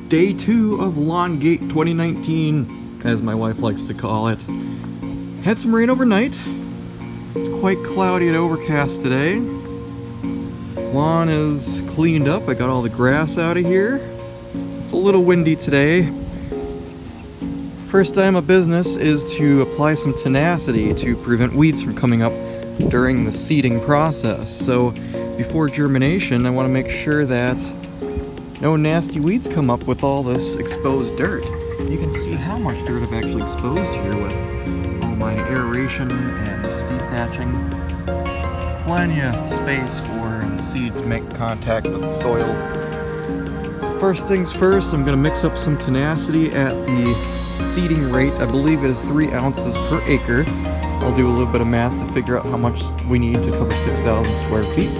Day 2 of Lawn Gate 2019, as my wife likes to call it. Had some rain overnight. It's quite cloudy and overcast today. Lawn is cleaned up. I got all the grass out of here. It's a little windy today. First time of business is to apply some Tenacity to prevent weeds from coming up during the seeding process. So before germination, I want to make sure that no nasty weeds come up with all this exposed dirt. You can see how much dirt I've actually exposed here with all my aeration and de-thatching. Plenty of space for the seed to make contact with the soil. So first things first, I'm going to mix up some Tenacity at the seeding rate. I believe it is 3 ounces per acre. I'll do a little bit of math to figure out how much we need to cover 6,000 square feet,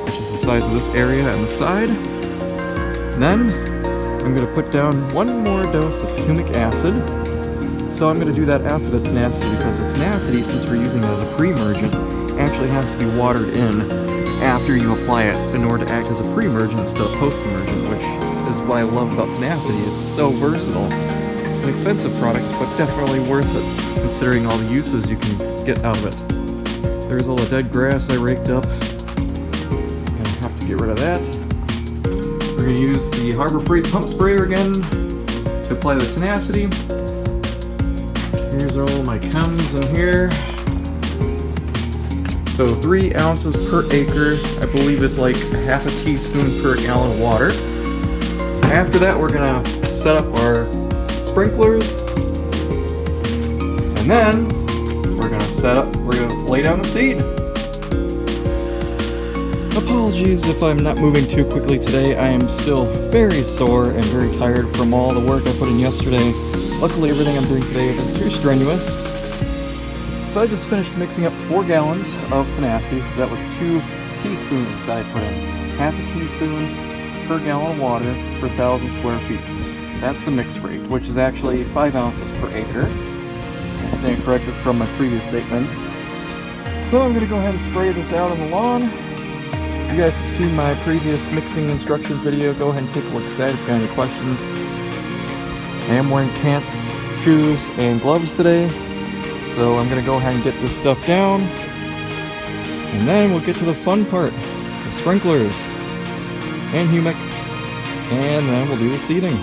which is the size of this area and the side. Then I'm going to put down 1 more dose of humic acid. So I'm going to do that after the Tenacity, because the Tenacity, since we're using it as a pre-emergent, actually has to be watered in after you apply it in order to act as a pre-emergent instead of post-emergent, which is what I love about Tenacity. It's so versatile. It's an expensive product, but definitely worth it, considering all the uses you can get out of it. There's all the dead grass I raked up. I have to get rid of that. We're going to use the Harbor Freight pump sprayer again to apply the Tenacity. Here's all my chems in here. So 3 ounces per acre, I believe it's like half a teaspoon per gallon of water. After that, we're going to set up our sprinklers, and then we're going to lay down the seed. Apologies if I'm not moving too quickly today. I am still very sore and very tired from all the work I put in yesterday. Luckily, everything I'm doing today isn't too strenuous. So I just finished mixing up 4 gallons of Tenacity, so that was 2 teaspoons that I put in. Half a teaspoon per gallon of water per 1,000 square feet. That's the mix rate, which is actually 5 ounces per acre. I stand corrected from my previous statement. So I'm going to go ahead and spray this out on the lawn. If you guys have seen my previous mixing instruction video, go ahead and take a look at that if you got any questions. I am wearing pants, shoes, and gloves today, so I'm going to go ahead and get this stuff down, and then we'll get to the fun part, the sprinklers and humic, and then we'll do the seeding.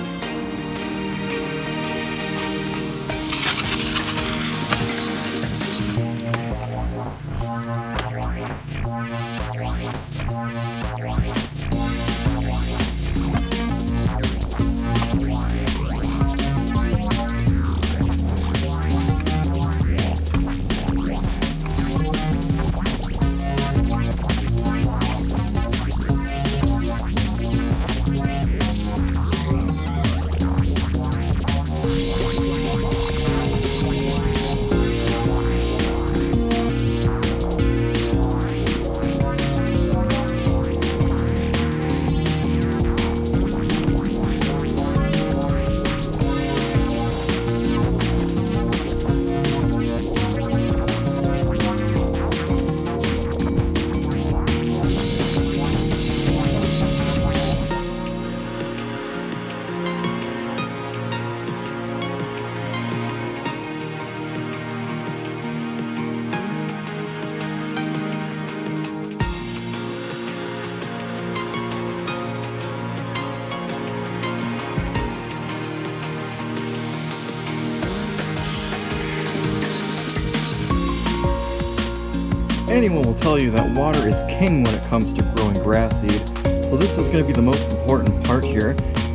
Anyone will tell you that water is king when it comes to growing grass seed, so this is going to be the most important part here.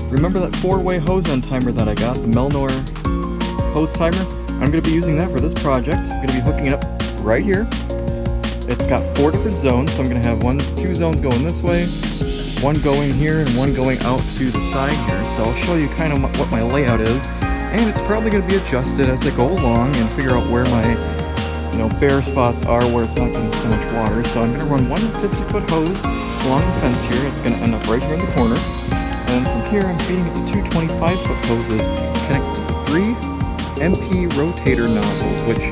Remember that 4-way hose end timer that I got, the Melnor hose timer? I'm going to be using that for this project. I'm going to be hooking it up right here. It's got 4 different zones, so I'm going to have 2 zones going this way, 1 going here, and 1 going out to the side here. So I'll show you kind of what my layout is, and it's probably going to be adjusted as I go along and figure out where my bare spots are, where it's not getting so much water. So I'm going to run 1 50-foot hose along the fence here. It's going to end up right here in the corner. And from here, I'm feeding it to 2 25-foot hoses connected to 3 MP rotator nozzles, which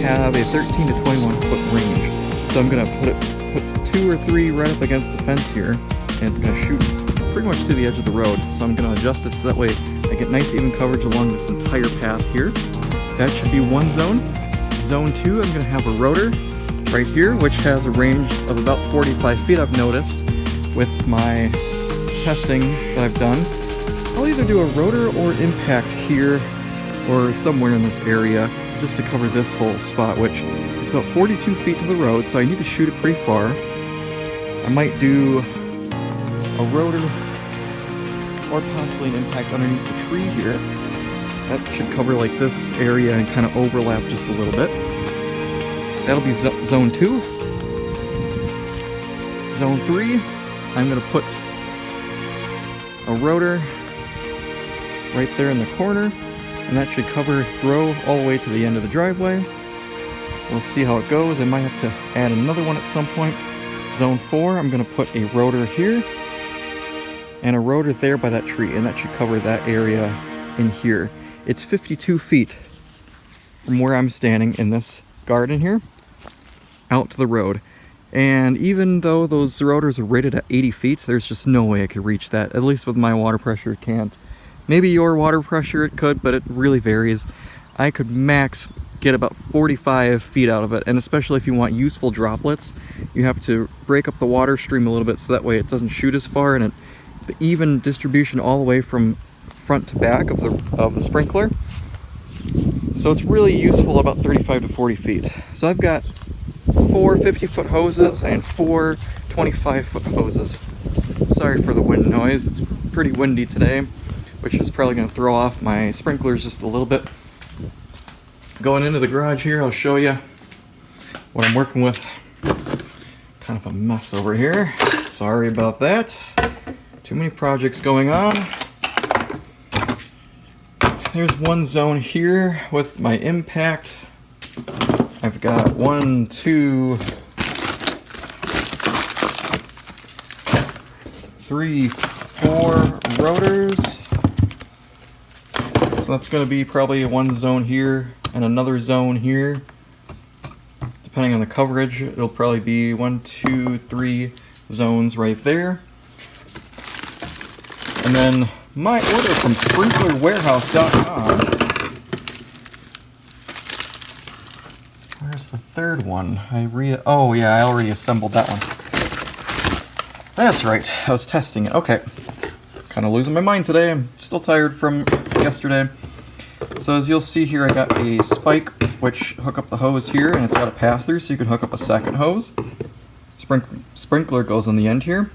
have a 13 to 21 foot range. So I'm going to put 2 or 3 right up against the fence here, and it's going to shoot pretty much to the edge of the road. So I'm going to adjust it so that way I get nice even coverage along this entire path here. That should be one zone. Zone 2, I'm going to have a rotor right here, which has a range of about 45 feet, I've noticed, with my testing that I've done. I'll either do a rotor or impact here or somewhere in this area just to cover this whole spot, which it's about 42 feet to the road, so I need to shoot it pretty far. I might do a rotor or possibly an impact underneath the tree here. That should cover like this area and kind of overlap just a little bit. That'll be zone 2. Zone 3, I'm going to put a rotor right there in the corner, and that should throw all the way to the end of the driveway. We'll see how it goes. I might have to add another one at some point. Zone 4, I'm going to put a rotor here and a rotor there by that tree, and that should cover that area in here. It's 52 feet from where I'm standing in this garden here out to the road. And even though those rotors are rated at 80 feet, there's just no way I could reach that. At least with my water pressure, it can't. Maybe your water pressure it could, but it really varies. I could max get about 45 feet out of it, and especially if you want useful droplets, you have to break up the water stream a little bit so that way it doesn't shoot as far, and the even distribution all the way from front to back of the sprinkler. So it's really useful about 35 to 40 feet. So I've got 4 50-foot hoses and 4 25-foot hoses. Sorry for the wind noise, it's pretty windy today, which is probably going to throw off my sprinklers just a little bit. Going into the garage here, I'll show you what I'm working with. Kind of a mess over here. Sorry about that. Too many projects going on. There's one zone here with my impact. I've got 1, 2, 3, 4 rotors. So that's going to be probably one zone here and another zone here. Depending on the coverage, it'll probably be 1, 2, 3 zones right there. And then my order from sprinklerwarehouse.com. Where's the third one? Oh yeah, I already assembled that one. That's right, I was testing it. Okay. Kind of losing my mind today. I'm still tired from yesterday. So as you'll see here, I got a spike which hook up the hose here, and it's got a pass through, so you can hook up a second hose. Sprinkler goes on the end here.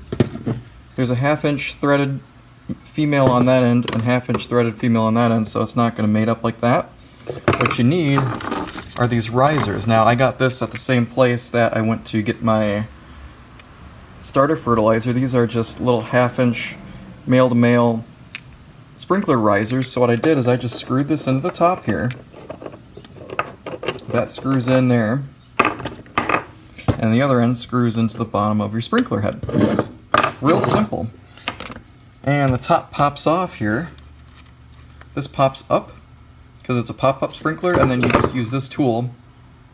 There's a 1/2-inch threaded female on that end and 1/2-inch threaded female on that end, so it's not going to mate up like that. What you need are these risers. Now I got this at the same place that I went to get my starter fertilizer. These are just little 1/2-inch male to male sprinkler risers. So what I did is I just screwed this into the top here. That screws in there, and the other end screws into the bottom of your sprinkler head. Real simple. And the top pops off here. This pops up because it's a pop-up sprinkler, and then you just use this tool.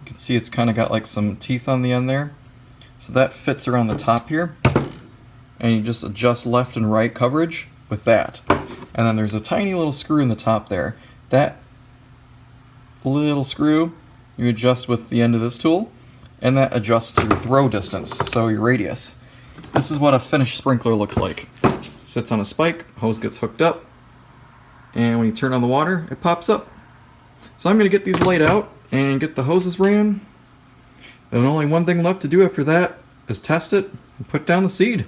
You can see it's kind of got like some teeth on the end there. So that fits around the top here, and you just adjust left and right coverage with that. And then there's a tiny little screw in the top there. That little screw you adjust with the end of this tool, and that adjusts your throw distance, so your radius. This is what a finished sprinkler looks like. Sits on a spike, hose gets hooked up, and when you turn on the water, it pops up. So I'm going to get these laid out and get the hoses ran. And only one thing left to do after that is test it and put down the seed.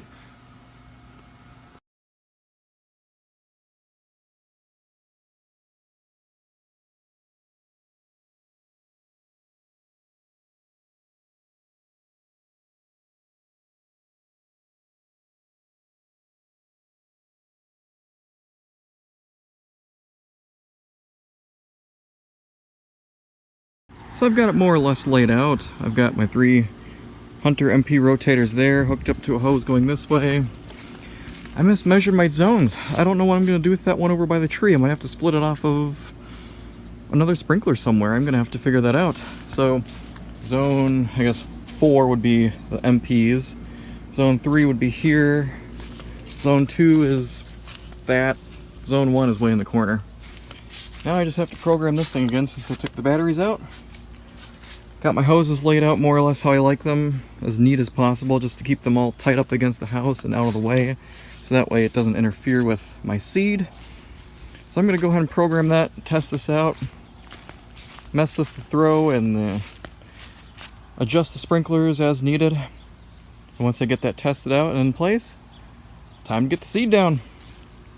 So I've got it more or less laid out. I've got my 3 Hunter MP rotators there, hooked up to a hose going this way. I mismeasured my zones. I don't know what I'm going to do with that one over by the tree. I might have to split it off of another sprinkler somewhere. I'm going to have to figure that out. So zone, I guess 4 would be the MPs. Zone 3 would be here. Zone 2 is that. Zone 1 is way in the corner. Now I just have to program this thing again since I took the batteries out. Got my hoses laid out more or less how I like them, as neat as possible, just to keep them all tight up against the house and out of the way, so that way it doesn't interfere with my seed. So I'm going to go ahead and program that, test this out, mess with the throw, and adjust the sprinklers as needed. And once I get that tested out and in place, time to get the seed down.